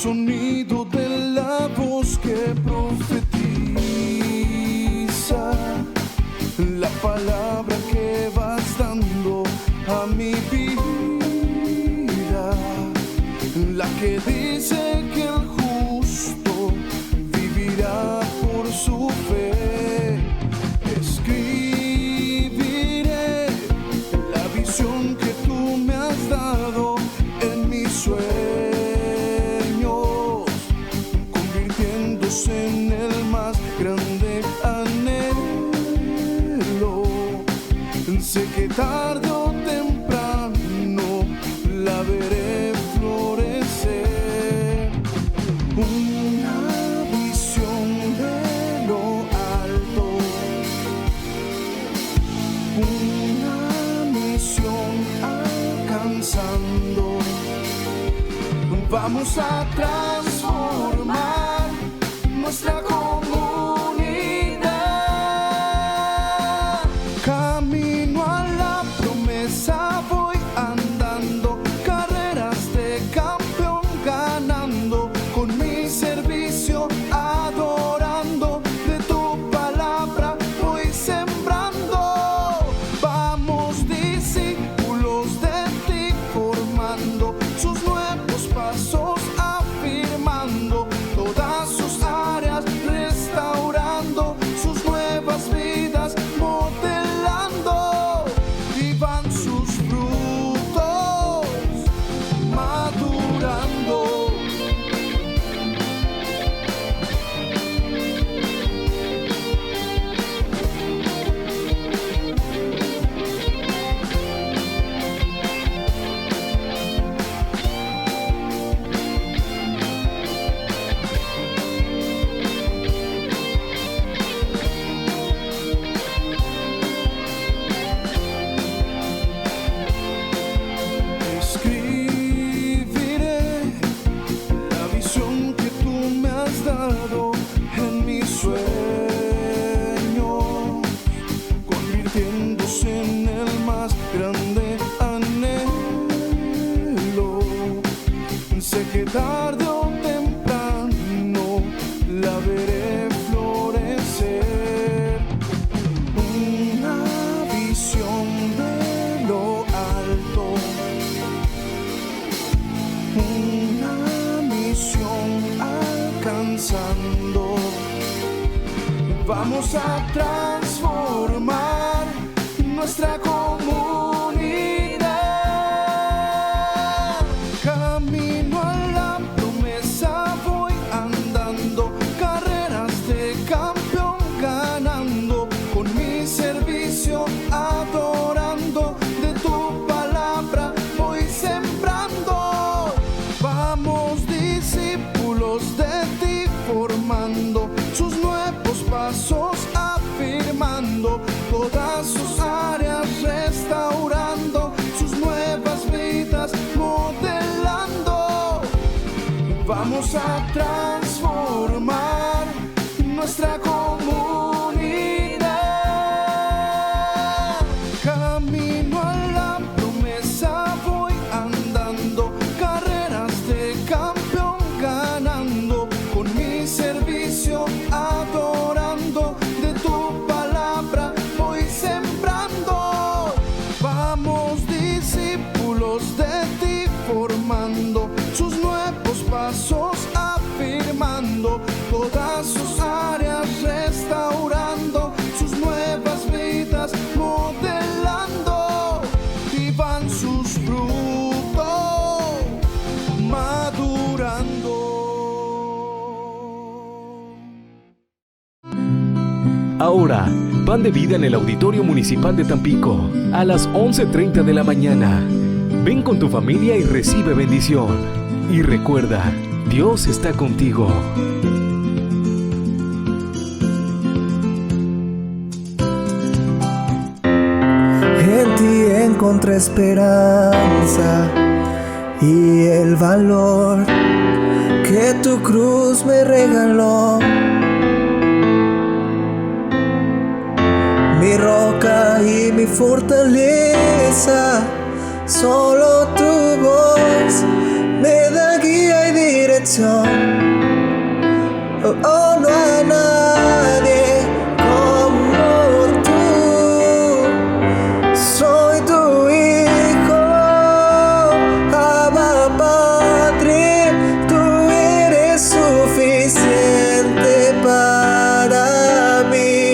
sonido de la voz que profetiza, la palabra que vas dando a mi vida, la que dice que el justo vivirá por su fe. Escribiré la visión que tú me has dado en mis sueños, convirtiéndose en el más grande anhelo. Sé que tarde o temprano la veré florecer. Una visión de lo alto, una misión alcanzando. Vamos a transformar nuestra comunidad. Camino a la promesa voy andando, carreras de campeón ganando, con mi servicio adorando, de tu palabra voy sembrando. Vamos discípulos de ti formando, sus nuevos pasos afirmando, todas sus áreas restaurando, sus nuevas vidas modelando, y van sus frutos madurando. Escribiré la visión que tú me has dado en mis sueños, convirtiéndose en el más grande anhelo. Sé que tarde o temprano la veré florecer. Una visión de lo alto, una misión alcanzando. Vamos a transformar nuestra comunidad. Camino a la promesa voy andando, carreras de campeón ganando, con mi servicio adorando, de tu palabra voy sembrando. Vamos discípulos de ti formando, sus nuevos pasos afirmando, todas sus áreas restaurando, sus nuevas vidas modelando. Vamos a transformar nuestra comunidad. Camino a la promesa voy andando, carreras de campeón ganando, con mi servicio adorando, de tu palabra voy sembrando. Vamos discípulos de ti formando, sus nuevos pasos afirmando, todas sus áreas restaurando, sus nuevas vidas modelando, y van sus frutos madurando. Ahora, Pan de Vida en el Auditorio Municipal de Tampico, a las 11:30 de la mañana. Ven con tu familia y recibe bendición. Y recuerda, Dios está contigo. En ti encontré esperanza y el valor que tu cruz me regaló. Mi roca y mi fortaleza, solo tu voz me da guía y dirección. dirección. Oh, oh, no hay nadie como tú. Soy tu hijo, Abba Padre. Tú eres suficiente para mí.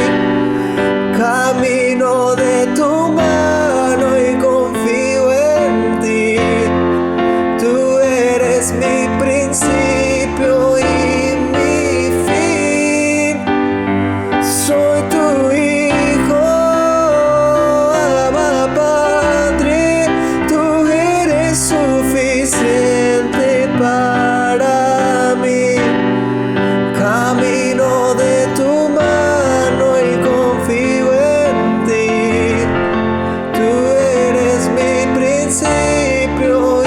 Camino de tu mano y confío en ti. Tú eres mi principio y mi fin. Soy tu hijo, Abba Padre. Tú eres suficiente para mí. Camino de tu mano y confío en ti. Tú eres mi principio y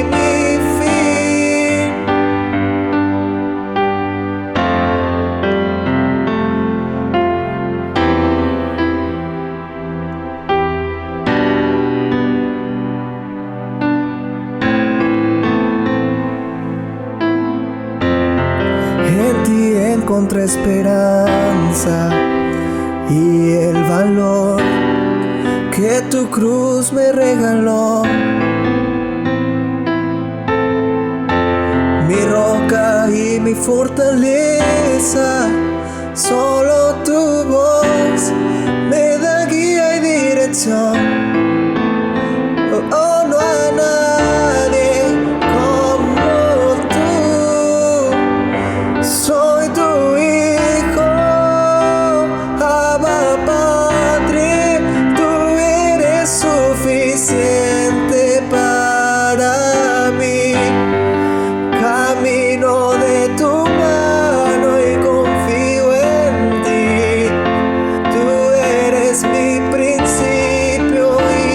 mi fin. En ti encontré esperanza y el valor que tu cruz me regaló. Mi roca y mi fortaleza, solo tu voz me da guía y dirección. Oh, oh, no hay nadie como tú. Soy tu hijo, Abba Padre. Tú eres suficiente para mí. Camino de tu mano y confío en ti. Tú eres mi principio y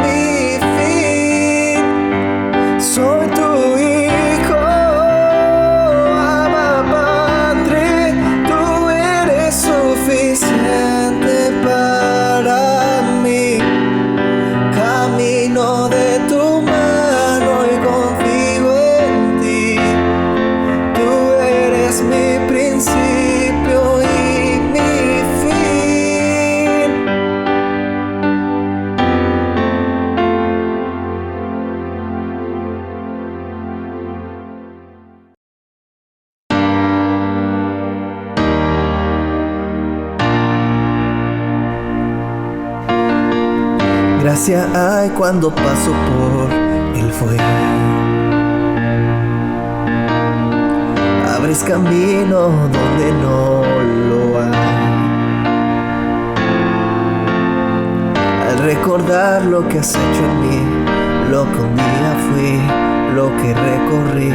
mi fin. Soy tu hijo, Abba Padre. Tú eres suficiente para mí. Camino de tu mano y confío en ti. Tú eres mi principio y mi fin. Gracia hay cuando paso por el fuego. Abres camino donde no lo hay. Al recordar lo que has hecho en mí, lo que un día fui, lo que recorrí,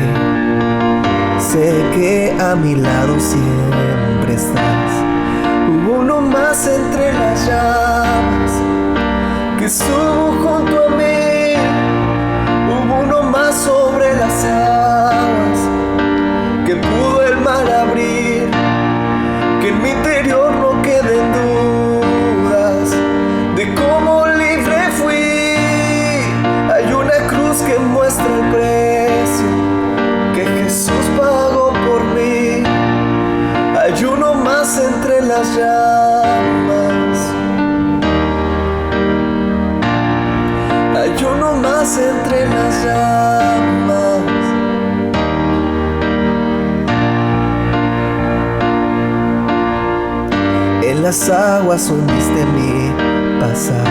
sé que a mi lado siempre estás. Hubo uno más entre las llamas que estuvo junto a mí. Hubo uno más sobre las aguas que pudo el mar abrir. Que en mi interior no queden dudas de cómo libre fui. Hay una cruz que muestra el precio que Jesús pagó por mí. Hay uno más entre las llamas. Hay uno más entre las llamas. En las aguas hundiste mi pasar.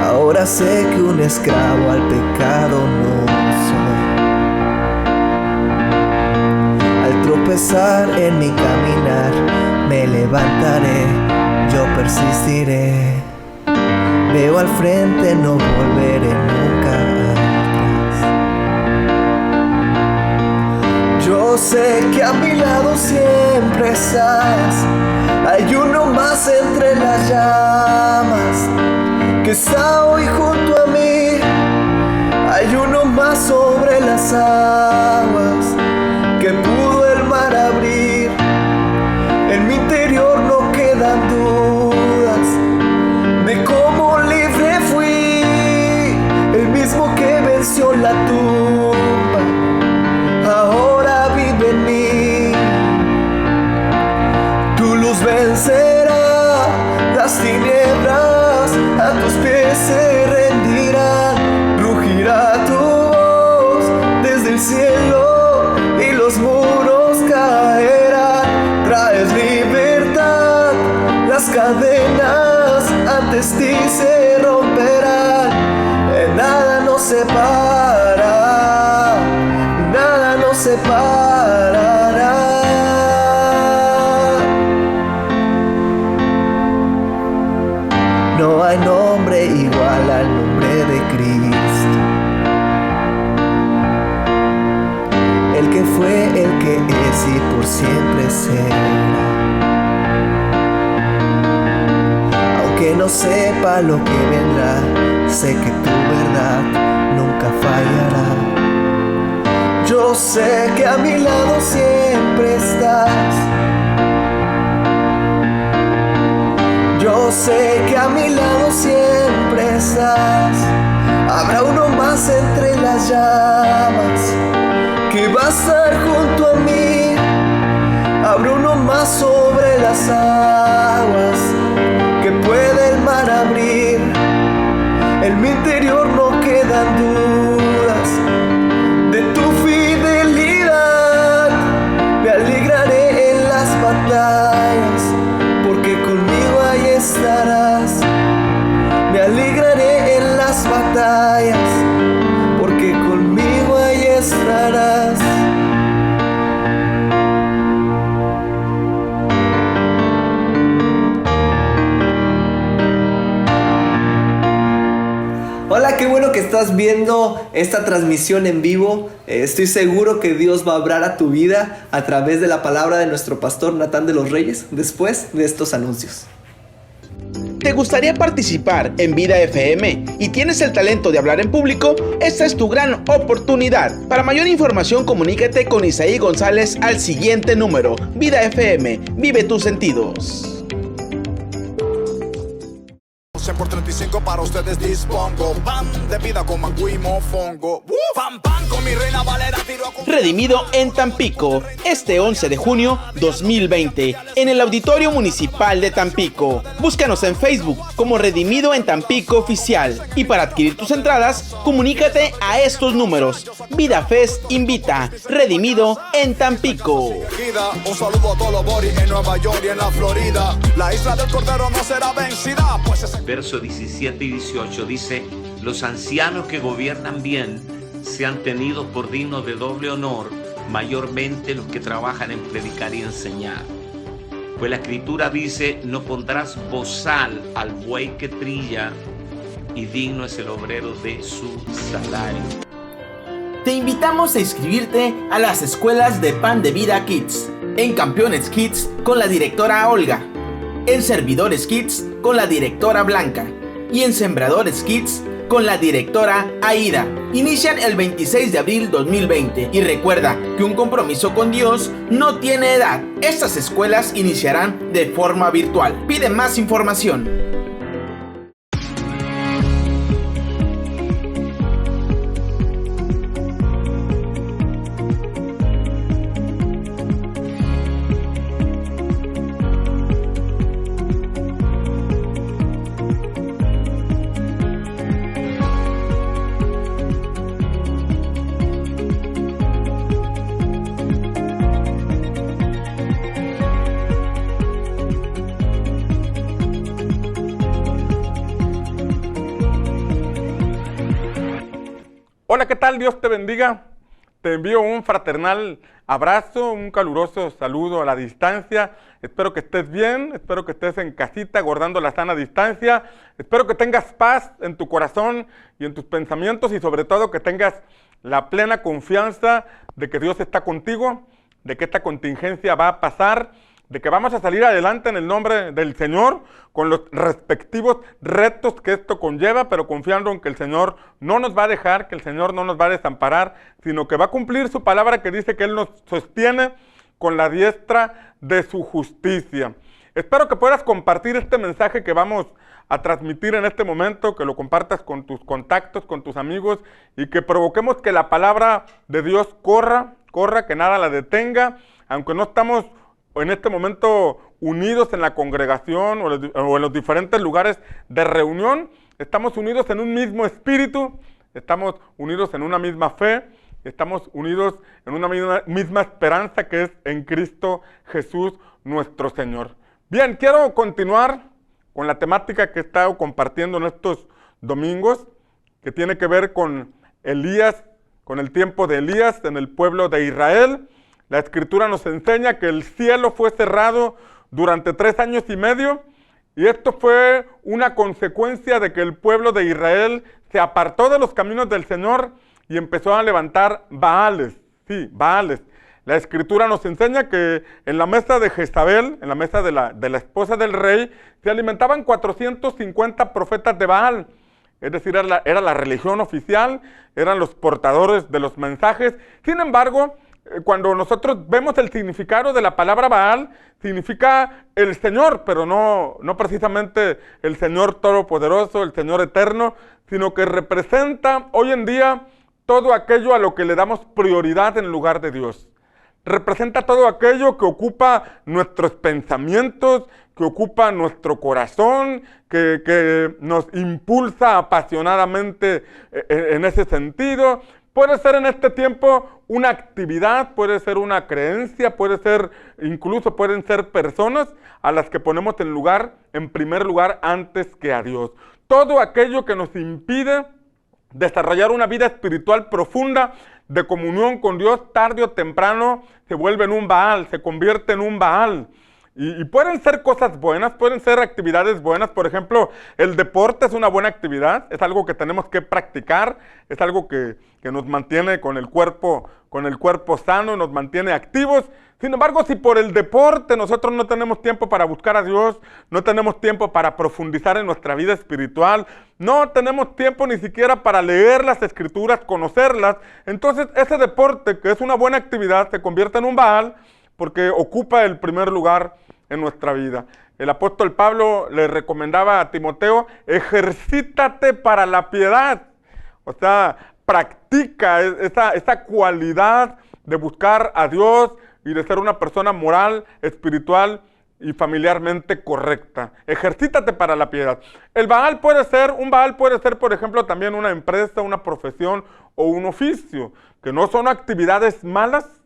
Ahora sé que un esclavo al pecado no soy. Al tropezar en mi caminar, me levantaré, yo persistiré. Veo al frente, no volveré nunca atrás. Yo sé que a mi lado siempre estás. Hay uno más entre las llamas que está hoy junto a mí. Hay uno más sobre las aguas que pudo el mar abrir. En mi interior no quedan dudas de cómo libre fui. El mismo que venció la vencerá, las tinieblas a tus pies se rendirán, rugirá tu voz desde el cielo y los muros caerán. Traes libertad, las cadenas antes ti se romperán, nada nos separa, nada nos separará. No hay nombre igual al nombre de Cristo, el que fue, el que es y por siempre será. Aunque no sepa lo que vendrá, sé que tu verdad nunca fallará. Yo sé que a mi lado siempre estás. Yo sé que a mi lado siempre estás. Habrá uno más entre las llamas que va a estar junto a mí. Habrá uno más sobre las aguas que puede el mar abrir. En mi interior no quedan dudas de tu fidelidad. Me alegraré en las batallas, porque conmigo ahí estarás. Me alegraré en las batallas, porque conmigo ahí estarás. Hola, qué bueno que estás viendo esta transmisión en vivo. Estoy seguro que Dios va a obrar a tu vida a través de la palabra de nuestro pastor Natán de los Reyes, después de estos anuncios. ¿Te gustaría participar en Vida FM y tienes el talento de hablar en público? Esta es tu gran oportunidad. Para mayor información, comunícate con Isaí González al siguiente número. Vida FM, vive tus sentidos. Por 35 para ustedes dispongo. Pan de vida con mango y mofongo. Pan, pan con mi reina Valera tiro con... Redimido en Tampico, este 11 de junio 2020, en el Auditorio Municipal de Tampico. Búscanos en Facebook como Redimido en Tampico Oficial. Y para adquirir tus entradas, comunícate a estos números. Vida Fest invita. Redimido en Tampico. Un saludo a todos los boris en Nueva York y en la Florida. La isla del Cordero no será vencida, pues es... Versos 17 y 18 dice: los ancianos que gobiernan bien sean tenidos por dignos de doble honor, mayormente los que trabajan en predicar y enseñar. Pues la escritura dice: no pondrás bozal al buey que trilla, y digno es el obrero de su salario. Te invitamos a inscribirte a las escuelas de Pan de Vida Kids, en Campeones Kids con la directora Olga, en Servidores Kids con la directora Blanca y en Sembradores Kids con la directora Aida. Inician el 26 de abril 2020 y recuerda que un compromiso con Dios no tiene edad. Estas escuelas iniciarán de forma virtual. Pide más información. Hola, ¿qué tal? Dios te bendiga. Te envío un fraternal abrazo, un caluroso saludo a la distancia. Espero que estés bien, espero que estés en casita guardando la sana distancia. Espero que tengas paz en tu corazón y en tus pensamientos y sobre todo que tengas la plena confianza de que Dios está contigo, de que esta contingencia va a pasar, de que vamos a salir adelante en el nombre del Señor, con los respectivos retos que esto conlleva, pero confiando en que el Señor no nos va a dejar, que el Señor no nos va a desamparar, sino que va a cumplir su palabra que dice que Él nos sostiene con la diestra de su justicia. Espero que puedas compartir este mensaje que vamos a transmitir en este momento, que lo compartas con tus contactos, con tus amigos, y que provoquemos que la palabra de Dios corra, que nada la detenga, aunque no estamos en este momento unidos en la congregación o en los diferentes lugares de reunión, estamos unidos en un mismo espíritu, estamos unidos en una misma fe, estamos unidos en una misma esperanza que es en Cristo Jesús nuestro Señor. Bien, quiero continuar con la temática que he estado compartiendo en estos domingos, que tiene que ver con Elías, con el tiempo de Elías en el pueblo de Israel. La Escritura nos enseña que el cielo fue cerrado durante 3 años y medio, y esto fue una consecuencia de que el pueblo de Israel se apartó de los caminos del Señor y empezó a levantar Baales. Sí, Baales. La Escritura nos enseña que en la mesa de Jezabel, en la mesa de la esposa del rey, se alimentaban 450 profetas de Baal. Es decir, era la religión oficial, eran los portadores de los mensajes. Sin embargo, cuando nosotros vemos el significado de la palabra Baal, significa el Señor, pero no precisamente el Señor Todopoderoso, el Señor Eterno, sino que representa hoy en día todo aquello a lo que le damos prioridad en lugar de Dios. Representa todo aquello que ocupa nuestros pensamientos, que ocupa nuestro corazón, que nos impulsa apasionadamente en ese sentido. Puede ser en este tiempo una actividad, puede ser una creencia, incluso pueden ser personas a las que ponemos en primer lugar antes que a Dios. Todo aquello que nos impide desarrollar una vida espiritual profunda de comunión con Dios, tarde o temprano se vuelve en un Baal, se convierte en un Baal. Y pueden ser cosas buenas, pueden ser actividades buenas. Por ejemplo, el deporte es una buena actividad, es algo que tenemos que practicar, es algo que nos mantiene con el cuerpo sano, nos mantiene activos. Sin embargo, si por el deporte nosotros no tenemos tiempo para buscar a Dios, no tenemos tiempo para profundizar en nuestra vida espiritual, no tenemos tiempo ni siquiera para leer las Escrituras, conocerlas, entonces ese deporte, que es una buena actividad, se convierte en un Baal, porque ocupa el primer lugar en nuestra vida. El apóstol Pablo le recomendaba a Timoteo: ejercítate para la piedad. O sea, practica esa cualidad de buscar a Dios y de ser una persona moral, espiritual y familiarmente correcta. Ejercítate para la piedad. Un Baal puede ser, por ejemplo, también una empresa, una profesión o un oficio, que no son actividades malas,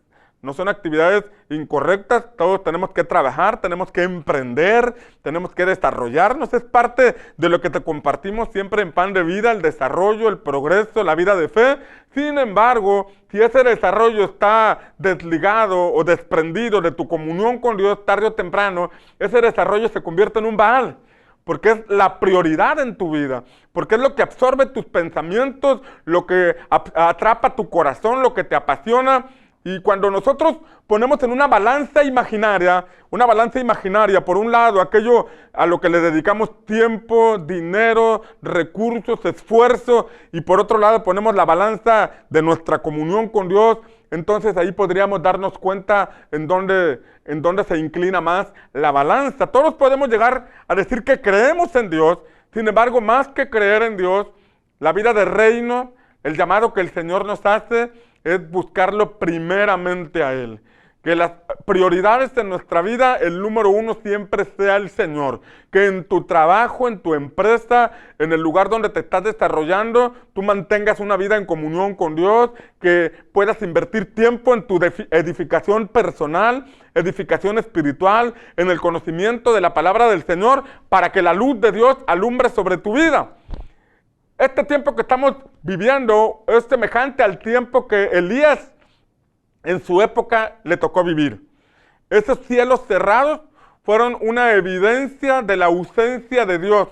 no son actividades incorrectas. Todos tenemos que trabajar, tenemos que emprender, tenemos que desarrollarnos. Es parte de lo que te compartimos siempre en Pan de Vida, el desarrollo, el progreso, la vida de fe. Sin embargo, si ese desarrollo está desligado o desprendido de tu comunión con Dios, tarde o temprano, ese desarrollo se convierte en un Baal. Porque es la prioridad en tu vida, porque es lo que absorbe tus pensamientos, lo que atrapa tu corazón, lo que te apasiona. Y cuando nosotros ponemos en una balanza imaginaria, por un lado, aquello a lo que le dedicamos tiempo, dinero, recursos, esfuerzo, y por otro lado ponemos la balanza de nuestra comunión con Dios, entonces ahí podríamos darnos cuenta en dónde se inclina más la balanza. Todos podemos llegar a decir que creemos en Dios, sin embargo, más que creer en Dios, la vida de reino, el llamado que el Señor nos hace, es buscarlo primeramente a Él. Que las prioridades en nuestra vida, el número 1 siempre sea el Señor. Que en tu trabajo, en tu empresa, en el lugar donde te estás desarrollando, tú mantengas una vida en comunión con Dios, que puedas invertir tiempo en tu edificación personal, edificación espiritual, en el conocimiento de la palabra del Señor, para que la luz de Dios alumbre sobre tu vida. Este tiempo que estamos viviendo es semejante al tiempo que Elías en su época le tocó vivir. Esos cielos cerrados fueron una evidencia de la ausencia de Dios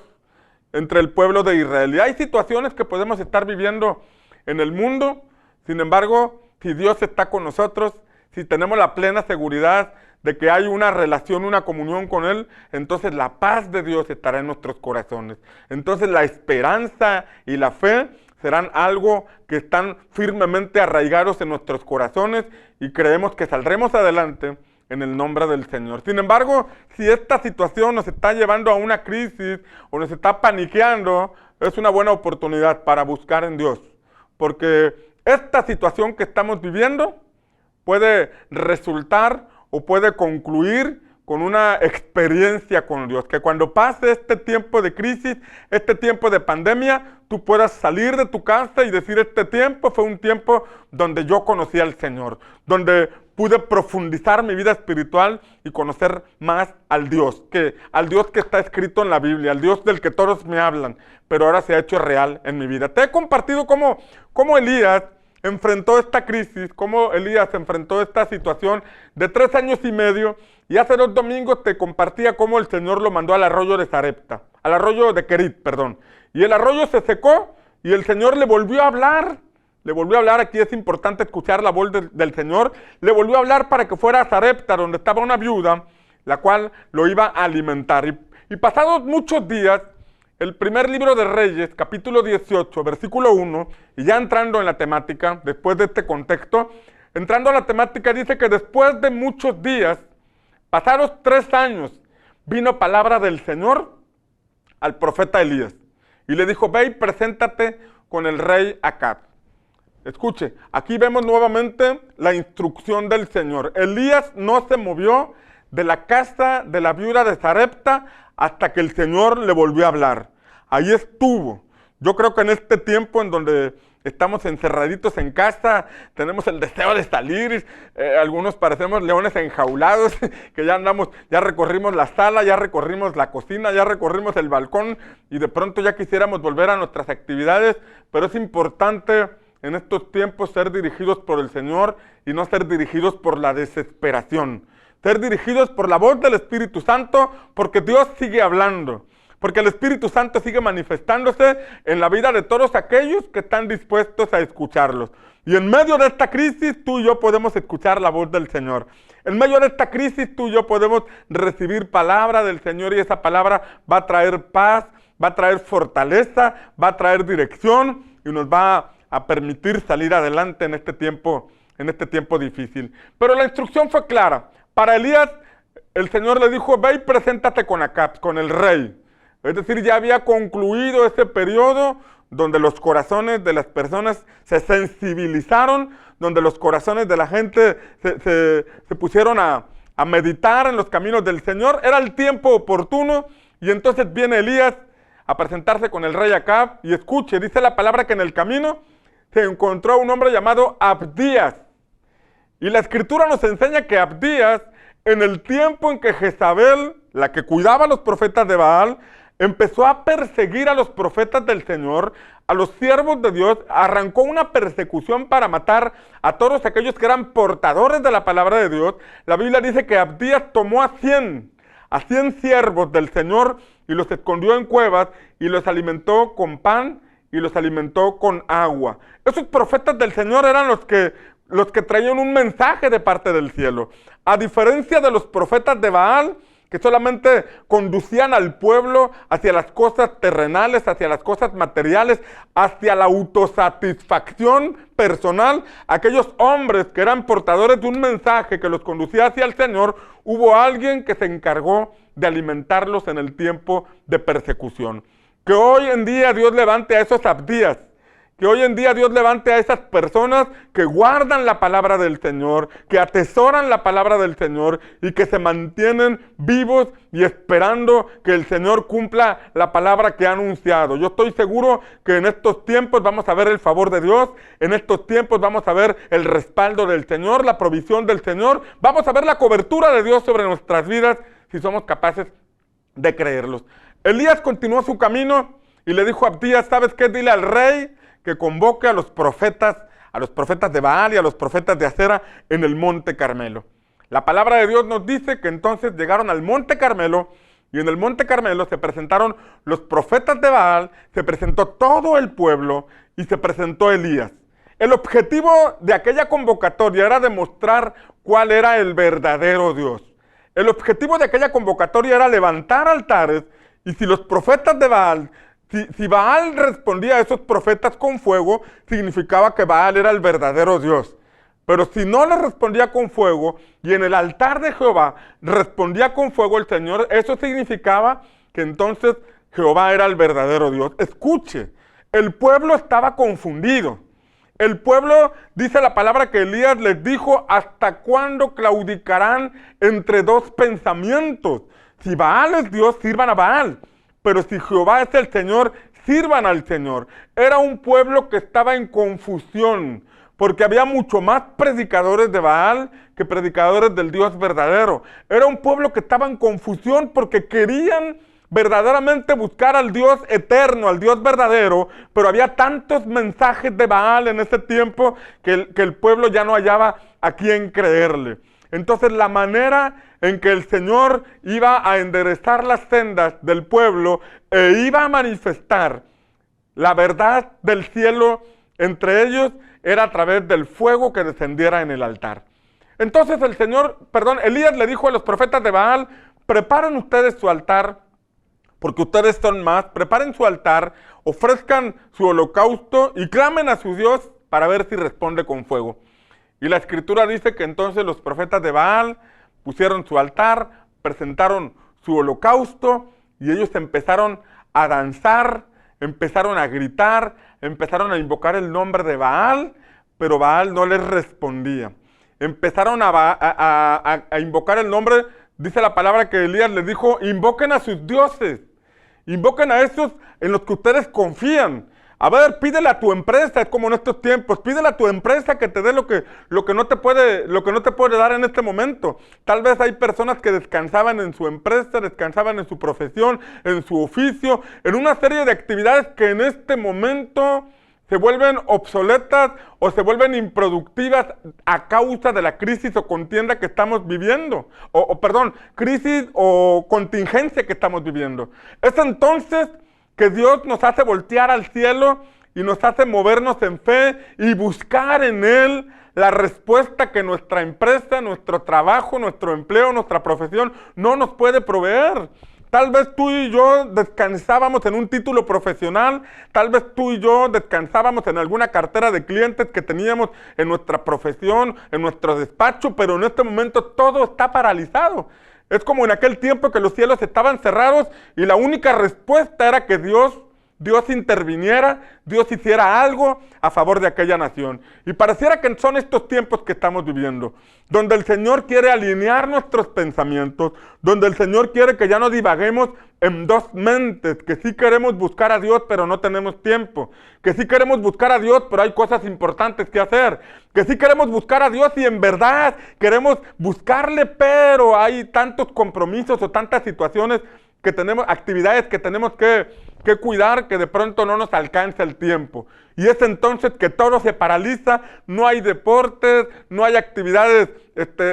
entre el pueblo de Israel. Y hay situaciones que podemos estar viviendo en el mundo, sin embargo, si Dios está con nosotros, si tenemos la plena seguridad de que hay una relación, una comunión con Él, entonces la paz de Dios estará en nuestros corazones. Entonces la esperanza y la fe serán algo que están firmemente arraigados en nuestros corazones y creemos que saldremos adelante en el nombre del Señor. Sin embargo, si esta situación nos está llevando a una crisis o nos está paniqueando, es una buena oportunidad para buscar en Dios. Porque esta situación que estamos viviendo puede resultar o puede concluir con una experiencia con Dios. Que cuando pase este tiempo de crisis, este tiempo de pandemia, tú puedas salir de tu casa y decir, este tiempo fue un tiempo donde yo conocí al Señor, donde pude profundizar mi vida espiritual y conocer más al Dios que está escrito en la Biblia, al Dios del que todos me hablan, pero ahora se ha hecho real en mi vida. Te he compartido cómo Elías enfrentó esta crisis, cómo Elías enfrentó esta situación de 3 años y medio, y hace 2 domingos te compartía cómo el Señor lo mandó al arroyo de Sarepta, al arroyo de Querit, perdón, y el arroyo se secó, y el Señor le volvió a hablar, aquí es importante escuchar la voz del Señor, le volvió a hablar para que fuera a Sarepta, donde estaba una viuda, la cual lo iba a alimentar, y pasados muchos días, el primer libro de Reyes, capítulo 18, versículo 1, y ya entrando en la temática, después de este contexto, entrando a la temática, dice que después de muchos días, pasados 3 años, vino palabra del Señor al profeta Elías, y le dijo, ve y preséntate con el rey Acab. Escuche, aquí vemos nuevamente la instrucción del Señor. Elías no se movió de la casa de la viuda de Sarepta hasta que el Señor le volvió a hablar. Ahí estuvo. Yo creo que en este tiempo en donde estamos encerraditos en casa, tenemos el deseo de salir, algunos parecemos leones enjaulados, que ya recorrimos la sala, ya recorrimos la cocina, ya recorrimos el balcón y de pronto ya quisiéramos volver a nuestras actividades, pero es importante en estos tiempos ser dirigidos por el Señor y no ser dirigidos por la desesperación. Ser dirigidos por la voz del Espíritu Santo, porque Dios sigue hablando, porque el Espíritu Santo sigue manifestándose en la vida de todos aquellos que están dispuestos a escucharlos. Y en medio de esta crisis, tú y yo podemos escuchar la voz del Señor. En medio de esta crisis, tú y yo podemos recibir palabra del Señor y esa palabra va a traer paz, va a traer fortaleza, va a traer dirección y nos va a permitir salir adelante en este tiempo difícil. Pero la instrucción fue clara. Para Elías, el Señor le dijo, ve y preséntate con Acab, con el rey. Es decir, ya había concluido ese periodo donde los corazones de las personas se sensibilizaron, donde los corazones de la gente se pusieron a meditar en los caminos del Señor. Era el tiempo oportuno y entonces viene Elías a presentarse con el rey Acab y escuche, dice la palabra que en el camino se encontró un hombre llamado Abdías. Y la escritura nos enseña que Abdías, en el tiempo en que Jezabel, la que cuidaba a los profetas de Baal, empezó a perseguir a los profetas del Señor, a los siervos de Dios, arrancó una persecución para matar a todos aquellos que eran portadores de la palabra de Dios. La Biblia dice que Abdías tomó a 100 siervos del Señor y los escondió en cuevas y los alimentó con pan y los alimentó con agua. Esos profetas del Señor eran los que traían un mensaje de parte del cielo. A diferencia de los profetas de Baal, que solamente conducían al pueblo hacia las cosas terrenales, hacia las cosas materiales, hacia la autosatisfacción personal, aquellos hombres que eran portadores de un mensaje que los conducía hacia el Señor, hubo alguien que se encargó de alimentarlos en el tiempo de persecución. Que hoy en día Dios levante a esos Abdías, que hoy en día Dios levante a esas personas que guardan la palabra del Señor, que atesoran la palabra del Señor y que se mantienen vivos y esperando que el Señor cumpla la palabra que ha anunciado. Yo estoy seguro que en estos tiempos vamos a ver el favor de Dios, en estos tiempos vamos a ver el respaldo del Señor, la provisión del Señor, vamos a ver la cobertura de Dios sobre nuestras vidas si somos capaces de creerlos. Elías continuó su camino y le dijo a Abdías, ¿sabes qué? Dile al rey que convoque a los profetas de Baal y a los profetas de Acera en el Monte Carmelo. La palabra de Dios nos dice que entonces llegaron al Monte Carmelo y en el Monte Carmelo se presentaron los profetas de Baal, se presentó todo el pueblo y se presentó Elías. El objetivo de aquella convocatoria era demostrar cuál era el verdadero Dios. El objetivo de aquella convocatoria era levantar altares y si los profetas de Baal, si Baal respondía a esos profetas con fuego, significaba que Baal era el verdadero Dios. Pero si no le respondía con fuego y en el altar de Jehová respondía con fuego el Señor, eso significaba que entonces Jehová era el verdadero Dios. Escuche, el pueblo estaba confundido. el pueblo, dice la palabra que Elías les dijo, ¿hasta cuándo claudicarán entre dos pensamientos? Si Baal es Dios, sirvan a Baal, pero si Jehová es el Señor, sirvan al Señor. Era un pueblo que estaba en confusión, porque había mucho más predicadores de Baal que predicadores del Dios verdadero. Era un pueblo que estaba en confusión porque querían verdaderamente buscar al Dios eterno, al Dios verdadero, pero había tantos mensajes de Baal en ese tiempo que el pueblo ya no hallaba a quién creerle. Entonces la manera en que el Señor iba a enderezar las sendas del pueblo e iba a manifestar la verdad del cielo entre ellos era a través del fuego que descendiera en el altar. Entonces Elías le dijo a los profetas de Baal, preparen ustedes su altar, porque ustedes son más, preparen su altar, ofrezcan su holocausto y clamen a su Dios para ver si responde con fuego. Y la escritura dice que entonces los profetas de Baal pusieron su altar, presentaron su holocausto y ellos empezaron a danzar, empezaron a gritar, empezaron a invocar el nombre de Baal, pero Baal no les respondía. Empezaron a invocar el nombre, dice la palabra que Elías les dijo, invoquen a sus dioses, invoquen a esos en los que ustedes confían. A ver, pídele a tu empresa, es como en estos tiempos, pídele a tu empresa que te dé lo que no te puede dar en este momento. Tal vez hay personas que descansaban en su empresa, descansaban en su profesión, en su oficio, en una serie de actividades que en este momento se vuelven obsoletas o se vuelven improductivas a causa de la crisis o contienda que estamos viviendo. Crisis o contingencia que estamos viviendo. Es entonces que Dios nos hace voltear al cielo y nos hace movernos en fe y buscar en Él la respuesta que nuestra empresa, nuestro trabajo, nuestro empleo, nuestra profesión no nos puede proveer. Tal vez tú y yo descansábamos en un título profesional, tal vez tú y yo descansábamos en alguna cartera de clientes que teníamos en nuestra profesión, en nuestro despacho, pero en este momento todo está paralizado. Es como en aquel tiempo que los cielos estaban cerrados y la única respuesta era que Dios interviniera, Dios hiciera algo a favor de aquella nación. Y pareciera que son estos tiempos que estamos viviendo, donde el Señor quiere alinear nuestros pensamientos, donde el Señor quiere que ya no divaguemos en dos mentes, que sí queremos buscar a Dios pero no tenemos tiempo, que sí queremos buscar a Dios pero hay cosas importantes que hacer, que sí queremos buscar a Dios y en verdad queremos buscarle pero hay tantos compromisos o tantas situaciones que tenemos, actividades que tenemos que cuidar, que de pronto no nos alcanza el tiempo. Y es entonces que todo se paraliza, no hay deportes, no hay actividades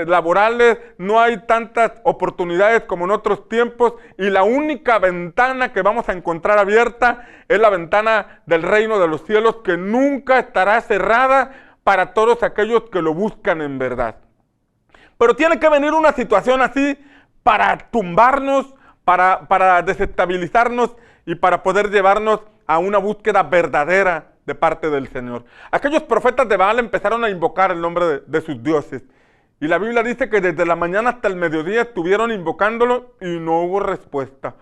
laborales, no hay tantas oportunidades como en otros tiempos, y la única ventana que vamos a encontrar abierta es la ventana del reino de los cielos, que nunca estará cerrada para todos aquellos que lo buscan en verdad. Pero tiene que venir una situación así para tumbarnos, para desestabilizarnos y para poder llevarnos a una búsqueda verdadera de parte del Señor. Aquellos profetas de Baal empezaron a invocar el nombre de sus dioses. Y la Biblia dice que desde la mañana hasta el mediodía estuvieron invocándolo y no hubo respuesta.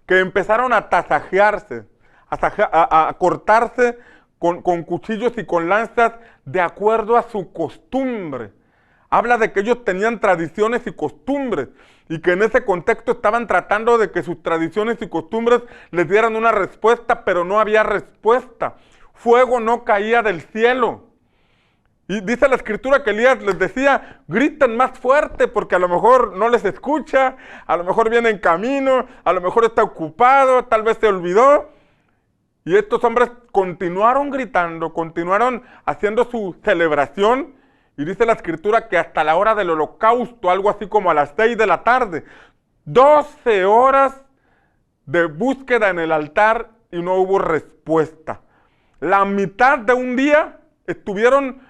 Que empezaron a tasajearse, a cortarse con cuchillos y con lanzas de acuerdo a su costumbre. Habla de que ellos tenían tradiciones y costumbres y que en ese contexto estaban tratando de que sus tradiciones y costumbres les dieran una respuesta, pero no había respuesta. Fuego no caía del cielo. Y dice la escritura que Elías les decía, griten más fuerte porque a lo mejor no les escucha, a lo mejor viene en camino, a lo mejor está ocupado, tal vez se olvidó. Y estos hombres continuaron gritando, continuaron haciendo su celebración. Y dice la escritura que hasta la hora del holocausto, algo así como a las 6 de la tarde, 12 horas de búsqueda en el altar y no hubo respuesta. La mitad de un día estuvieron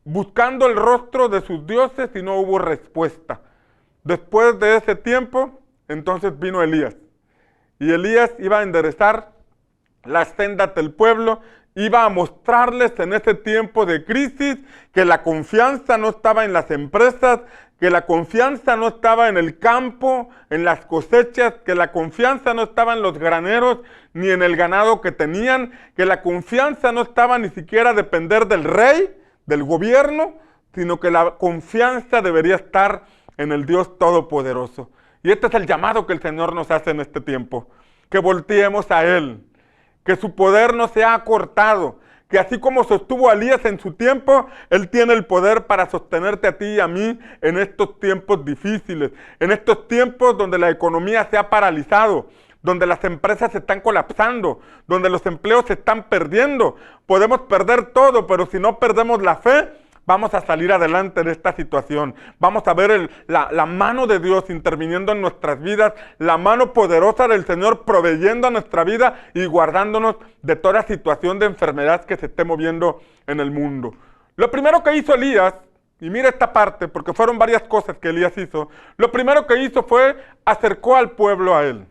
buscando el rostro de sus dioses y no hubo respuesta. Después de ese tiempo, entonces vino Elías. Y Elías iba a enderezar las sendas del pueblo, iba a mostrarles en ese tiempo de crisis que la confianza no estaba en las empresas, que la confianza no estaba en el campo, en las cosechas, que la confianza no estaba en los graneros ni en el ganado que tenían, que la confianza no estaba ni siquiera a depender del rey, del gobierno, sino que la confianza debería estar en el Dios Todopoderoso. Y este es el llamado que el Señor nos hace en este tiempo, que volteemos a Él, que su poder no se ha acortado, que así como sostuvo a Elías en su tiempo, Él tiene el poder para sostenerte a ti y a mí en estos tiempos difíciles, en estos tiempos donde la economía se ha paralizado, donde las empresas se están colapsando, donde los empleos se están perdiendo. Podemos perder todo, pero si no perdemos la fe, vamos a salir adelante de esta situación. Vamos a ver la mano de Dios interviniendo en nuestras vidas, la mano poderosa del Señor proveyendo a nuestra vida y guardándonos de toda situación de enfermedad que se esté moviendo en el mundo. Lo primero que hizo Elías, y mira esta parte, porque fueron varias cosas que Elías hizo, lo primero que hizo fue acercó al pueblo a él.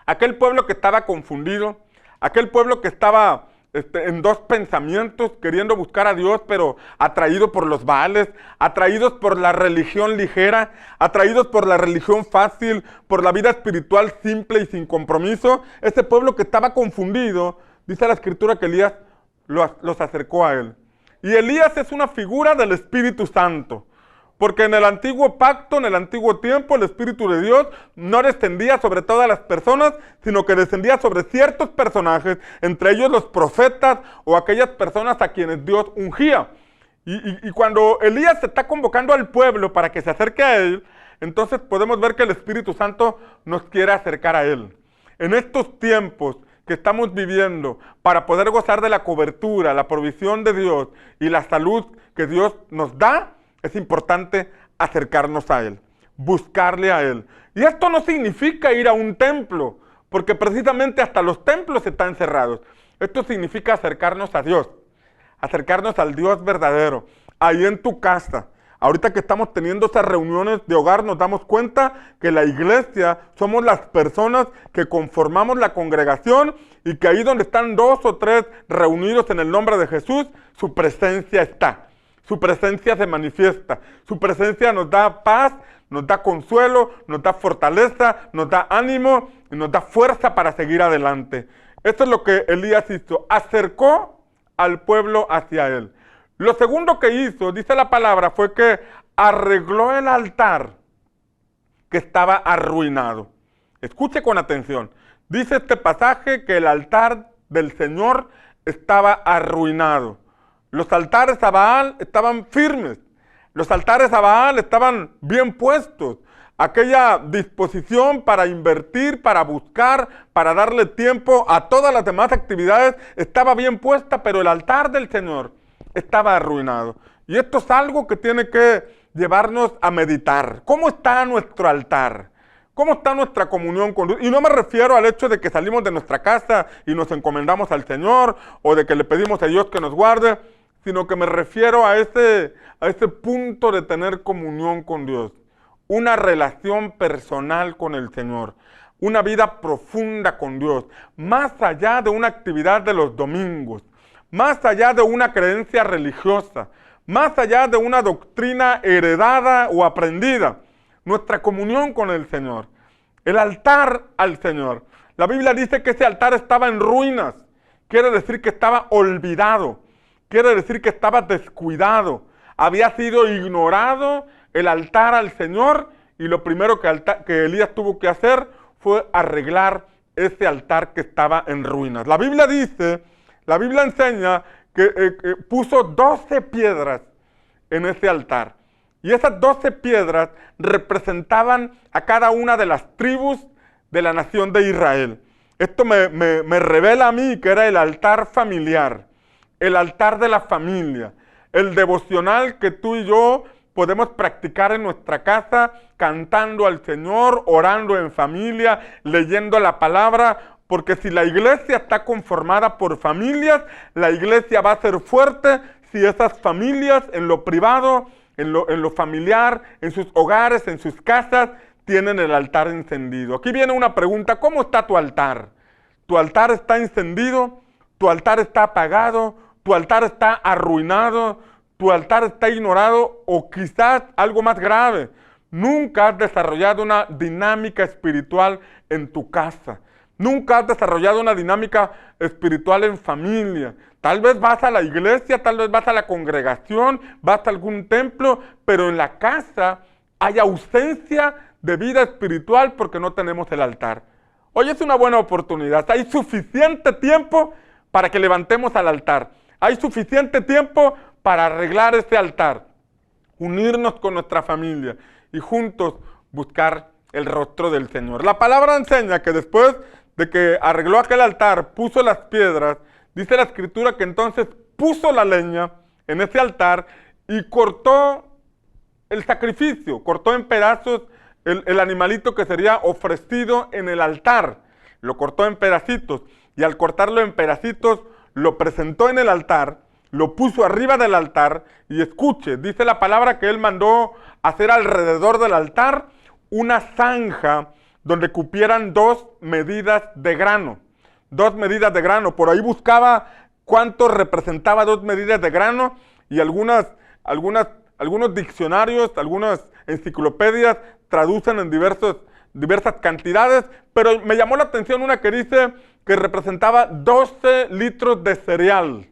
Aquel pueblo que estaba confundido, aquel pueblo que estaba en dos pensamientos, queriendo buscar a Dios, pero atraído por los Baales, atraídos por la religión ligera, atraídos por la religión fácil, por la vida espiritual simple y sin compromiso. Ese pueblo que estaba confundido, dice la Escritura que Elías los acercó a él. Y Elías es una figura del Espíritu Santo. Porque en el antiguo pacto, en el antiguo tiempo, el Espíritu de Dios no descendía sobre todas las personas, sino que descendía sobre ciertos personajes, entre ellos los profetas o aquellas personas a quienes Dios ungía. Y cuando Elías se está convocando al pueblo para que se acerque a él, entonces podemos ver que el Espíritu Santo nos quiere acercar a él. En estos tiempos que estamos viviendo, para poder gozar de la cobertura, la provisión de Dios y la salud que Dios nos da, es importante acercarnos a Él, buscarle a Él. Y esto no significa ir a un templo, porque precisamente hasta los templos están cerrados. Esto significa acercarnos a Dios, acercarnos al Dios verdadero, ahí en tu casa. Ahorita que estamos teniendo esas reuniones de hogar, nos damos cuenta que la iglesia somos las personas que conformamos la congregación y que ahí donde están 2 o 3 reunidos en el nombre de Jesús, su presencia está. Su presencia se manifiesta, su presencia nos da paz, nos da consuelo, nos da fortaleza, nos da ánimo y nos da fuerza para seguir adelante. Esto es lo que Elías hizo, acercó al pueblo hacia él. Lo segundo que hizo, dice la palabra, fue que arregló el altar que estaba arruinado. Escuche con atención, dice este pasaje que el altar del Señor estaba arruinado. Los altares a Baal estaban firmes, los altares a Baal estaban bien puestos. Aquella disposición para invertir, para buscar, para darle tiempo a todas las demás actividades estaba bien puesta, pero el altar del Señor estaba arruinado. Y esto es algo que tiene que llevarnos a meditar. ¿Cómo está nuestro altar? ¿Cómo está nuestra comunión con Dios? Y no me refiero al hecho de que salimos de nuestra casa y nos encomendamos al Señor o de que le pedimos a Dios que nos guarde, sino que me refiero a ese punto de tener comunión con Dios, una relación personal con el Señor, una vida profunda con Dios, más allá de una actividad de los domingos, más allá de una creencia religiosa, más allá de una doctrina heredada o aprendida, nuestra comunión con el Señor, el altar al Señor. La Biblia dice que ese altar estaba en ruinas, quiere decir que estaba olvidado. Quiere decir que estaba descuidado, había sido ignorado el altar al Señor y lo primero que Elías tuvo que hacer fue arreglar ese altar que estaba en ruinas. La Biblia dice, la Biblia enseña que puso 12 piedras en ese altar y esas 12 piedras representaban a cada una de las tribus de la nación de Israel. Esto me revela a mí que era el altar familiar. El altar de la familia, el devocional que tú y yo podemos practicar en nuestra casa, cantando al Señor, orando en familia, leyendo la palabra, porque si la iglesia está conformada por familias, la iglesia va a ser fuerte si esas familias en lo privado, en lo familiar, en sus hogares, en sus casas, tienen el altar encendido. Aquí viene una pregunta, ¿cómo está tu altar? ¿Tu altar está encendido? tu altar está apagado, tu altar está arruinado, tu altar está ignorado o quizás algo más grave. Nunca has desarrollado una dinámica espiritual en tu casa. Nunca has desarrollado una dinámica espiritual en familia. Tal vez vas a la iglesia, tal vez vas a la congregación, vas a algún templo, pero en la casa hay ausencia de vida espiritual porque no tenemos el altar. Hoy es una buena oportunidad. Hay suficiente tiempo para que levantemos al altar. Hay suficiente tiempo para arreglar ese altar, unirnos con nuestra familia y juntos buscar el rostro del Señor. La palabra enseña que después de que arregló aquel altar, puso las piedras, dice la Escritura que entonces puso la leña en ese altar y cortó el sacrificio, cortó en pedazos el animalito que sería ofrecido en el altar. Lo cortó en pedacitos y al cortarlo en pedacitos lo presentó en el altar, lo puso arriba del altar y escuche, dice la palabra que él mandó hacer alrededor del altar una zanja donde cupieran 2 medidas de grano. 2 medidas de grano. Por ahí buscaba cuánto representaba 2 medidas de grano y algunos diccionarios, algunas enciclopedias traducen en diversas cantidades, pero me llamó la atención una que dice que representaba 12 litros de cereal.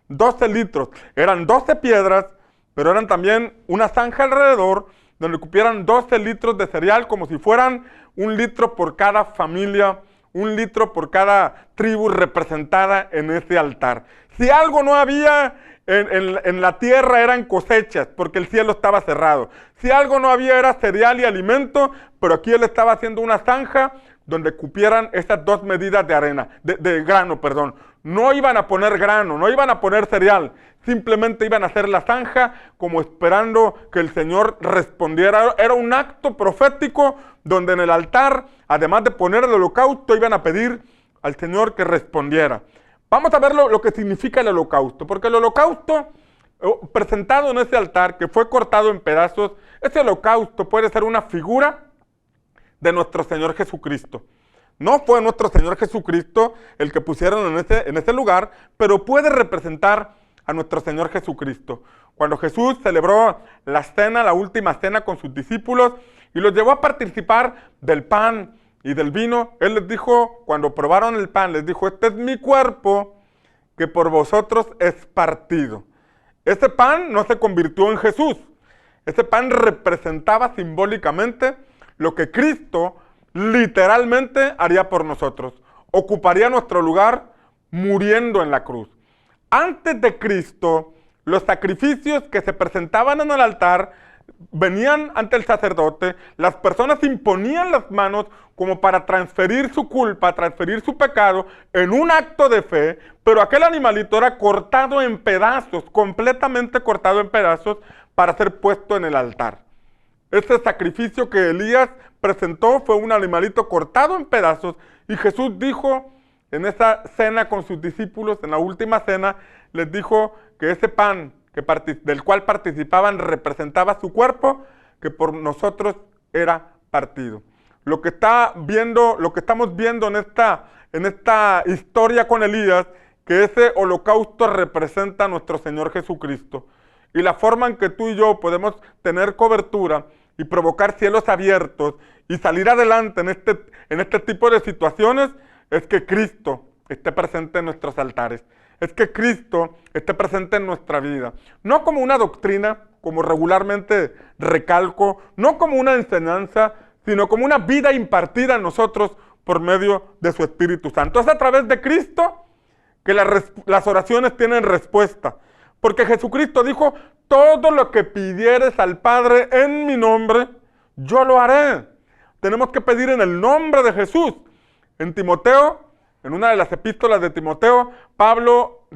12 litros. Eran 12 piedras, pero eran también una zanja alrededor donde cupieran 12 litros de cereal, como si fueran 1 litro por cada familia, 1 litro por cada tribu representada en ese altar. Si algo no había en la tierra eran cosechas, porque el cielo estaba cerrado. Si algo no había era cereal y alimento, pero aquí él estaba haciendo una zanja donde cupieran esas 2 medidas de grano. No iban a poner grano, no iban a poner cereal, simplemente iban a hacer la zanja como esperando que el Señor respondiera. Era un acto profético donde en el altar, además de poner el holocausto, iban a pedir al Señor que respondiera. Vamos a ver lo que significa el holocausto, porque el holocausto presentado en ese altar, que fue cortado en pedazos, ese holocausto puede ser una figura de nuestro Señor Jesucristo. No fue nuestro Señor Jesucristo el que pusieron en ese lugar, pero puede representar a nuestro Señor Jesucristo. Cuando Jesús celebró la cena, la última cena con sus discípulos, y los llevó a participar del pan y del vino, Él les dijo, cuando probaron el pan, les dijo, este es mi cuerpo que por vosotros es partido. Ese pan no se convirtió en Jesús. Ese pan representaba simbólicamente lo que Cristo literalmente haría por nosotros. Ocuparía nuestro lugar muriendo en la cruz. Antes de Cristo, los sacrificios que se presentaban en el altar venían ante el sacerdote, las personas imponían las manos como para transferir su culpa, transferir su pecado en un acto de fe, pero aquel animalito era cortado en pedazos, completamente cortado en pedazos para ser puesto en el altar. Ese sacrificio que Elías presentó fue un animalito cortado en pedazos y Jesús dijo en esa cena con sus discípulos, en la última cena, les dijo que ese pan del cual participaban representaba su cuerpo, que por nosotros era partido. Lo que estamos viendo en esta historia con Elías, que ese holocausto representa a nuestro Señor Jesucristo. Y la forma en que tú y yo podemos tener cobertura y provocar cielos abiertos y salir adelante en este tipo de situaciones es que Cristo esté presente en nuestros altares. Es que Cristo esté presente en nuestra vida. No como una doctrina, como regularmente recalco, no como una enseñanza, sino como una vida impartida en nosotros por medio de su Espíritu Santo. Es a través de Cristo que las oraciones tienen respuesta. Porque Jesucristo dijo, todo lo que pidieres al Padre en mi nombre, yo lo haré. Tenemos que pedir en el nombre de Jesús. En Timoteo, en una de las epístolas de Timoteo, Pablo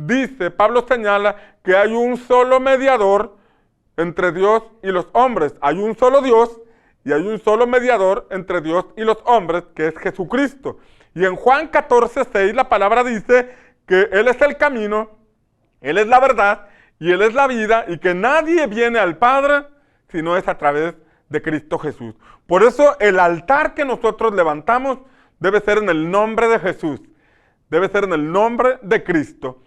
señala que hay un solo mediador entre Dios y los hombres. Hay un solo Dios y hay un solo mediador entre Dios y los hombres, que es Jesucristo. Y en Juan 14:6 la palabra dice que Él es el camino, Él es la verdad y Él es la vida, y que nadie viene al Padre si no es a través de Cristo Jesús. Por eso el altar que nosotros levantamos debe ser en el nombre de Jesús. Debe ser en el nombre de Cristo,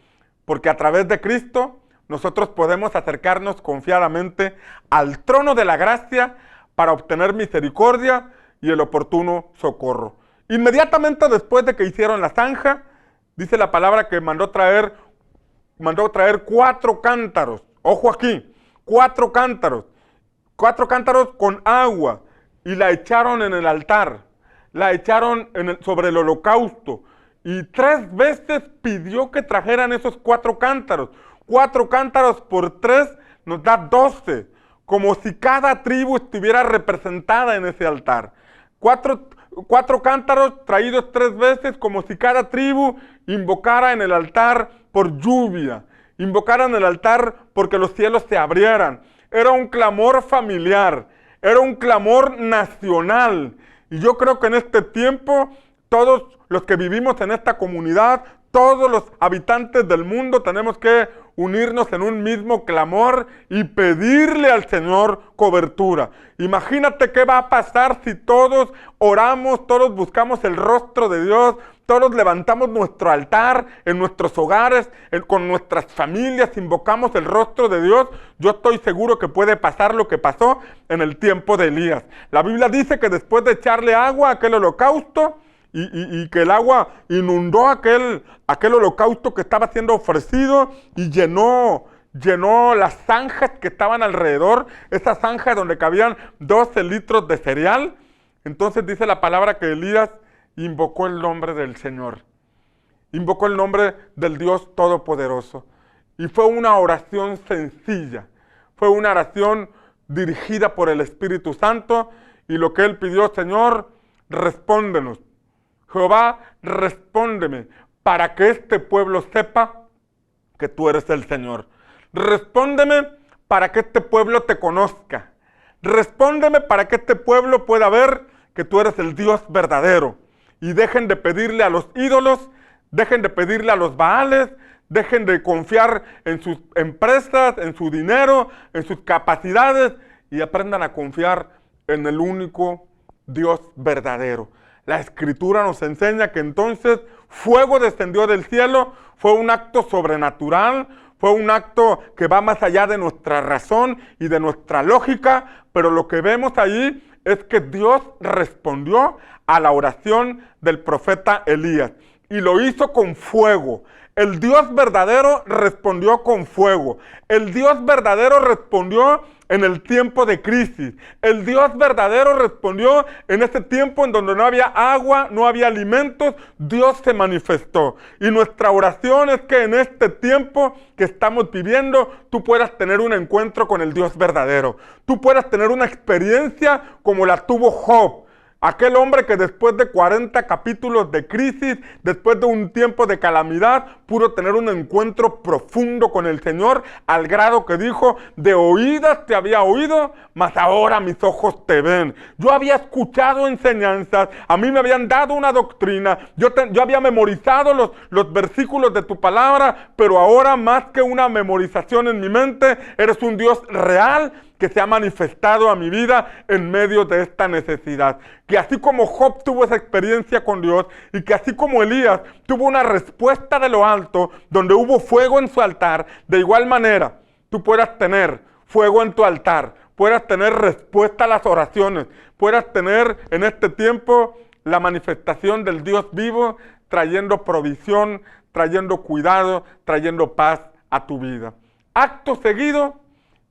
porque a través de Cristo nosotros podemos acercarnos confiadamente al trono de la gracia para obtener misericordia y el oportuno socorro. Inmediatamente después de que hicieron la zanja, dice la palabra que mandó traer 4 cántaros. Ojo aquí, 4 cántaros. 4 cántaros con agua, y la echaron en el altar. La echaron sobre el holocausto. Y 3 veces pidió que trajeran esos 4 cántaros. 4 cántaros por 3 nos da 12. Como si cada tribu estuviera representada en ese altar. 4 cántaros traídos 3 veces, como si cada tribu invocara en el altar por lluvia. Invocara en el altar porque los cielos se abrieran. Era un clamor familiar. Era un clamor nacional. Y yo creo que en este tiempo, todos los que vivimos en esta comunidad, todos los habitantes del mundo, tenemos que unirnos en un mismo clamor y pedirle al Señor cobertura. Imagínate qué va a pasar si todos oramos, todos buscamos el rostro de Dios, todos levantamos nuestro altar en nuestros hogares, con nuestras familias, invocamos el rostro de Dios. Yo estoy seguro que puede pasar lo que pasó en el tiempo de Elías. La Biblia dice que después de echarle agua a aquel holocausto, y que el agua inundó aquel holocausto que estaba siendo ofrecido y llenó las zanjas que estaban alrededor, esas zanjas donde cabían 12 litros de cereal. Entonces dice la palabra que Elías invocó el nombre del Señor, invocó el nombre del Dios Todopoderoso. Y fue una oración sencilla, fue una oración dirigida por el Espíritu Santo, y lo que él pidió: Señor, respóndenos. Jehová, respóndeme, para que este pueblo sepa que tú eres el Señor. Respóndeme para que este pueblo te conozca. Respóndeme para que este pueblo pueda ver que tú eres el Dios verdadero. Y dejen de pedirle a los ídolos, dejen de pedirle a los baales, dejen de confiar en sus empresas, en su dinero, en sus capacidades, y aprendan a confiar en el único Dios verdadero. La Escritura nos enseña que entonces fuego descendió del cielo. Fue un acto sobrenatural, fue un acto que va más allá de nuestra razón y de nuestra lógica, pero lo que vemos allí es que Dios respondió a la oración del profeta Elías, y lo hizo con fuego. El Dios verdadero respondió con fuego. El Dios verdadero respondió en el tiempo de crisis. El Dios verdadero respondió en ese tiempo en donde no había agua, no había alimentos. Dios se manifestó. Y nuestra oración es que en este tiempo que estamos viviendo, tú puedas tener un encuentro con el Dios verdadero. Tú puedas tener una experiencia como la tuvo Job. Aquel hombre que después de 40 capítulos de crisis, después de un tiempo de calamidad, pudo tener un encuentro profundo con el Señor, al grado que dijo: de oídas te había oído, mas ahora mis ojos te ven. Yo había escuchado enseñanzas, a mí me habían dado una doctrina, yo había memorizado los versículos de tu palabra, pero ahora, más que una memorización en mi mente, eres un Dios real que se ha manifestado a mi vida en medio de esta necesidad. Que así como Job tuvo esa experiencia con Dios, y que así como Elías tuvo una respuesta de lo alto, donde hubo fuego en su altar, de igual manera tú puedas tener fuego en tu altar, puedas tener respuesta a las oraciones, puedas tener en este tiempo la manifestación del Dios vivo, trayendo provisión, trayendo cuidado, trayendo paz a tu vida. Acto seguido,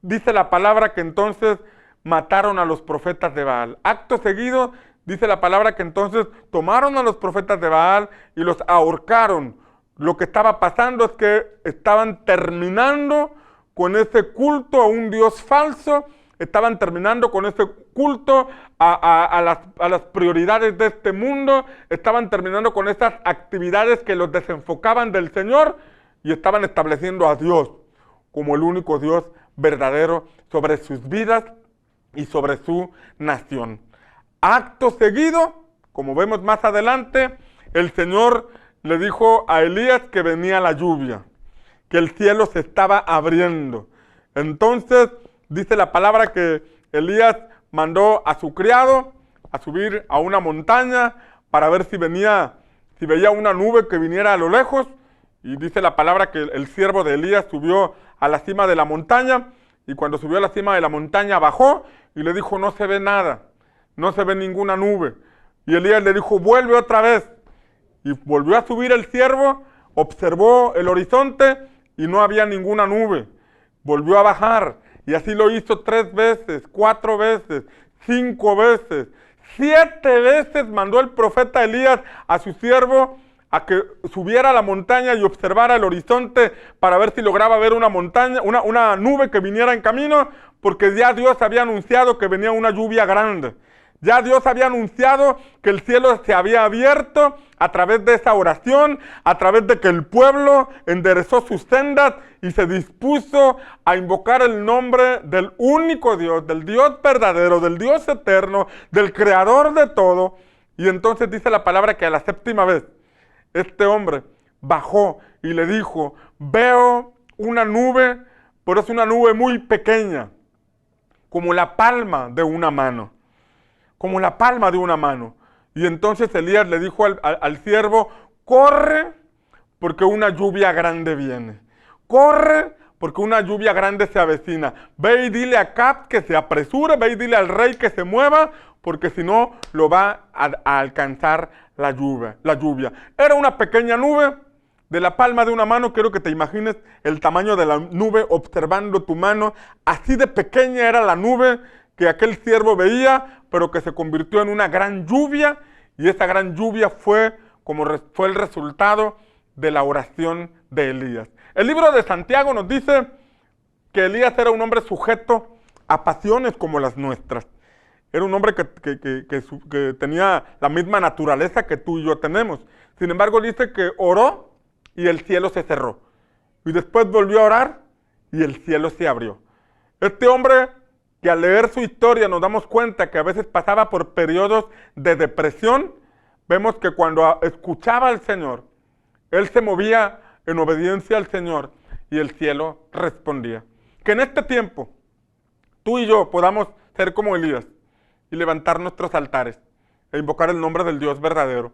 dice la palabra que entonces mataron a los profetas de Baal. Acto seguido, dice la palabra que entonces tomaron a los profetas de Baal y los ahorcaron. Lo que estaba pasando es que estaban terminando con ese culto a un Dios falso, estaban terminando con ese culto a las prioridades de este mundo, estaban terminando con esas actividades que los desenfocaban del Señor, y estaban estableciendo a Dios como el único Dios verdadero sobre sus vidas y sobre su nación. Acto seguido, como vemos más adelante, el Señor le dijo a Elías que venía la lluvia, que el cielo se estaba abriendo. Entonces dice la palabra que Elías mandó a su criado a subir a una montaña para ver si venía si veía una nube que viniera a lo lejos, y dice la palabra que el siervo de Elías subió a la cima de la montaña, y cuando subió a la cima de la montaña bajó y le dijo, no se ve nada, no se ve ninguna nube. Y Elías le dijo, vuelve otra vez. Y volvió a subir el siervo, observó el horizonte y no había ninguna nube. Volvió a bajar y así lo hizo 3 veces, 4 veces, 5 veces. 7 veces mandó el profeta Elías a su siervo a que subiera a la montaña y observara el horizonte para ver si lograba ver una montaña, una nube que viniera en camino, porque ya Dios había anunciado que venía una lluvia grande. Ya Dios había anunciado que el cielo se había abierto a través de esa oración, a través de que el pueblo enderezó sus sendas y se dispuso a invocar el nombre del único Dios, del Dios verdadero, del Dios eterno, del creador de todo. Y entonces dice la palabra que a la 7ª vez, este hombre bajó y le dijo, veo una nube, pero es una nube muy pequeña, como la palma de una mano. Como la palma de una mano. Y entonces Elías le dijo al siervo, corre porque una lluvia grande viene. Corre porque una lluvia grande se avecina. Ve y dile a Acab que se apresure, ve y dile al rey que se mueva, porque si no lo va a alcanzar la lluvia. Era una pequeña nube de la palma de una mano. Quiero que te imagines el tamaño de la nube observando tu mano. Así de pequeña era la nube que aquel siervo veía, pero que se convirtió en una gran lluvia, y esa gran lluvia fue el resultado de la oración de Elías. El libro de Santiago nos dice que Elías era un hombre sujeto a pasiones como las nuestras. Era un hombre que tenía la misma naturaleza que tú y yo tenemos. Sin embargo, dice que oró y el cielo se cerró. Y después volvió a orar y el cielo se abrió. Este hombre, que al leer su historia nos damos cuenta que a veces pasaba por periodos de depresión, vemos que cuando escuchaba al Señor, él se movía en obediencia al Señor y el cielo respondía. Que en este tiempo tú y yo podamos ser como Elías y levantar nuestros altares e invocar el nombre del Dios verdadero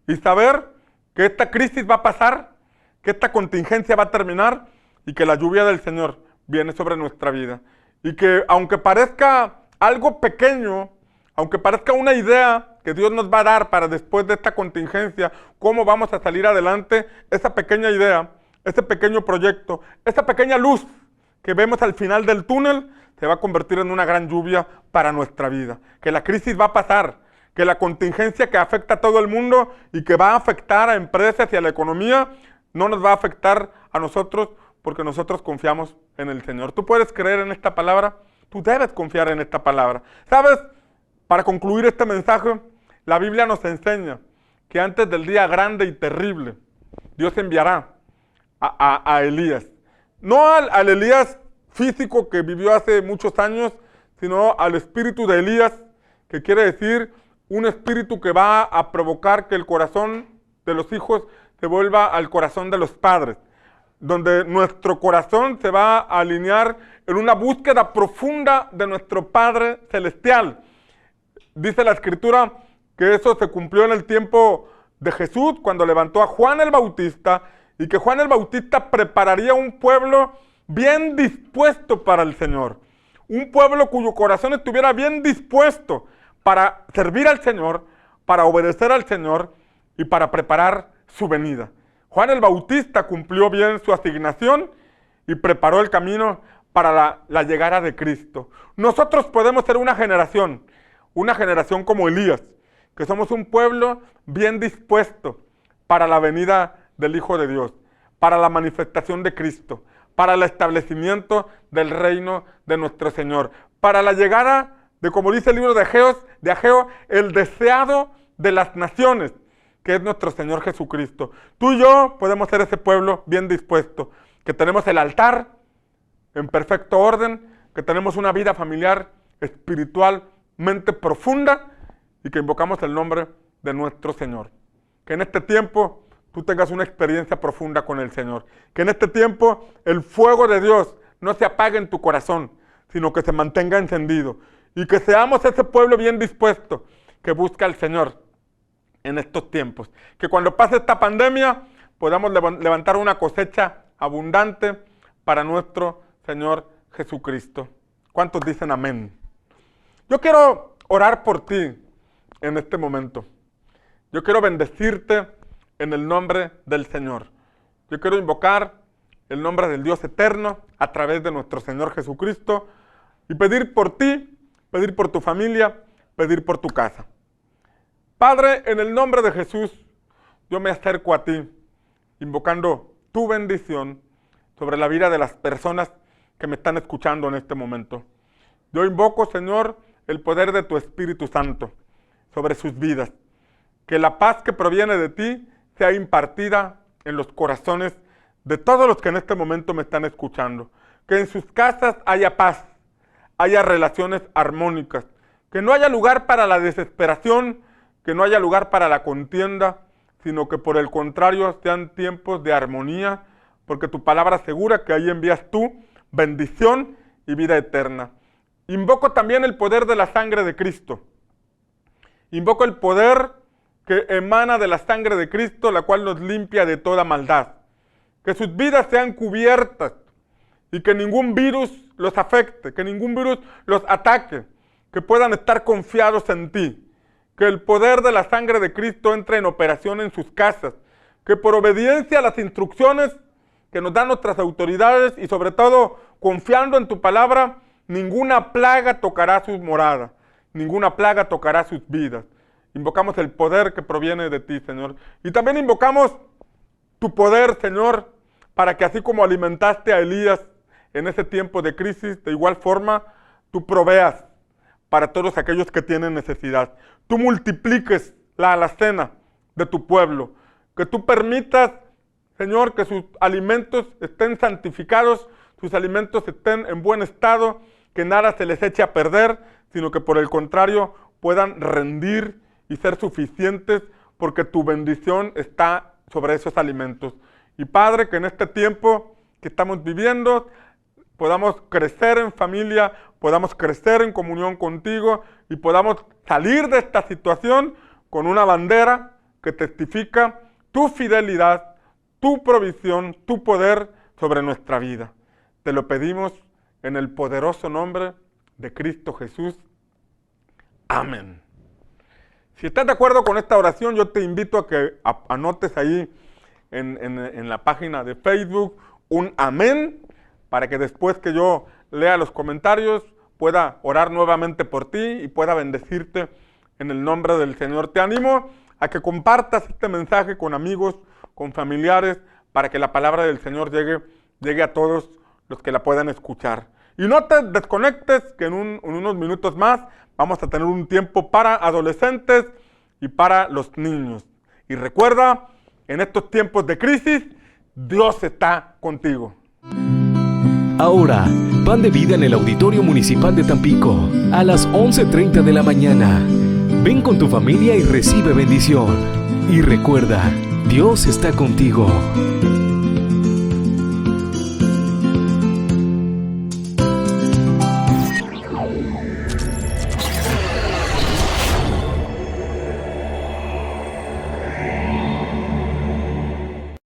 y saber que esta crisis va a pasar, que esta contingencia va a terminar y que la lluvia del Señor viene sobre nuestra vida. Y que aunque parezca algo pequeño, aunque parezca una idea que Dios nos va a dar para después de esta contingencia, cómo vamos a salir adelante, esa pequeña idea, ese pequeño proyecto, esa pequeña luz que vemos al final del túnel, se va a convertir en una gran lluvia para nuestra vida. Que la crisis va a pasar, que la contingencia que afecta a todo el mundo y que va a afectar a empresas y a la economía, no nos va a afectar a nosotros, porque nosotros confiamos en el Señor. ¿Tú puedes creer en esta palabra? Tú debes confiar en esta palabra. ¿Sabes? Para concluir este mensaje, la Biblia nos enseña que antes del día grande y terrible, Dios enviará a Elías. No al Elías físico que vivió hace muchos años, sino al espíritu de Elías, que quiere decir un espíritu que va a provocar que el corazón de los hijos se vuelva al corazón de los padres, donde nuestro corazón se va a alinear en una búsqueda profunda de nuestro Padre Celestial. Dice la Escritura que eso se cumplió en el tiempo de Jesús, cuando levantó a Juan el Bautista, y que Juan el Bautista prepararía un pueblo bien dispuesto para el Señor. Un pueblo cuyo corazón estuviera bien dispuesto para servir al Señor, para obedecer al Señor y para preparar su venida. Juan el Bautista cumplió bien su asignación y preparó el camino para la llegada de Cristo. Nosotros podemos ser una generación como Elías, que somos un pueblo bien dispuesto para la venida del Hijo de Dios, para la manifestación de Cristo, para el establecimiento del reino de nuestro Señor, para la llegada de, como dice el libro de Ageo, el deseado de las naciones, que es nuestro Señor Jesucristo. Tú y yo podemos ser ese pueblo bien dispuesto, que tenemos el altar en perfecto orden, que tenemos una vida familiar espiritualmente profunda y que invocamos el nombre de nuestro Señor. Que en este tiempo tú tengas una experiencia profunda con el Señor. Que en este tiempo el fuego de Dios no se apague en tu corazón, sino que se mantenga encendido. Y que seamos ese pueblo bien dispuesto, que busca al Señor en estos tiempos. Que cuando pase esta pandemia podamos levantar una cosecha abundante para nuestro Señor Jesucristo. ¿Cuántos dicen amén? Yo quiero orar por ti en este momento. Yo quiero bendecirte en el nombre del Señor. Yo quiero invocar el nombre del Dios eterno a través de nuestro Señor Jesucristo y pedir por ti, pedir por tu familia, pedir por tu casa. Padre, en el nombre de Jesús, yo me acerco a ti, invocando tu bendición sobre la vida de las personas que me están escuchando en este momento. Yo invoco, Señor, el poder de tu Espíritu Santo sobre sus vidas. Que la paz que proviene de ti sea impartida en los corazones de todos los que en este momento me están escuchando. Que en sus casas haya paz, haya relaciones armónicas, que no haya lugar para la desesperación, que no haya lugar para la contienda, sino que por el contrario sean tiempos de armonía, porque tu palabra asegura que ahí envías tú bendición y vida eterna. Invoco también el poder de la sangre de Cristo. Invoco el poder que emana de la sangre de Cristo, la cual nos limpia de toda maldad. Que sus vidas sean cubiertas y que ningún virus los afecte, que ningún virus los ataque, que puedan estar confiados en ti. Que el poder de la sangre de Cristo entre en operación en sus casas. Que por obediencia a las instrucciones que nos dan nuestras autoridades y sobre todo confiando en tu palabra, ninguna plaga tocará su morada, ninguna plaga tocará sus vidas. Invocamos el poder que proviene de ti, Señor. Y también invocamos tu poder, Señor, para que así como alimentaste a Elías en ese tiempo de crisis, de igual forma, tú proveas para todos aquellos que tienen necesidad. Tú multipliques la alacena de tu pueblo. Que tú permitas, Señor, que sus alimentos estén santificados, sus alimentos estén en buen estado, que nada se les eche a perder, sino que por el contrario puedan rendir y ser suficientes porque tu bendición está sobre esos alimentos. Y Padre, que en este tiempo que estamos viviendo podamos crecer en familia, podamos crecer en comunión contigo y podamos salir de esta situación con una bandera que testifica tu fidelidad, tu provisión, tu poder sobre nuestra vida. Te lo pedimos en el poderoso nombre de Cristo Jesús. Amén. Si estás de acuerdo con esta oración, yo te invito a que anotes ahí en la página de Facebook un amén, para que después que yo lea los comentarios pueda orar nuevamente por ti y pueda bendecirte en el nombre del Señor. Te animo a que compartas este mensaje con amigos, con familiares, para que la palabra del Señor llegue a todos los que la puedan escuchar. Y no te desconectes, que en unos minutos más vamos a tener un tiempo para adolescentes y para los niños. Y recuerda, en estos tiempos de crisis, Dios está contigo. Ahora, Pan de Vida en el Auditorio Municipal de Tampico, a las 11:30 de la mañana. Ven con tu familia y recibe bendición. Y recuerda, Dios está contigo.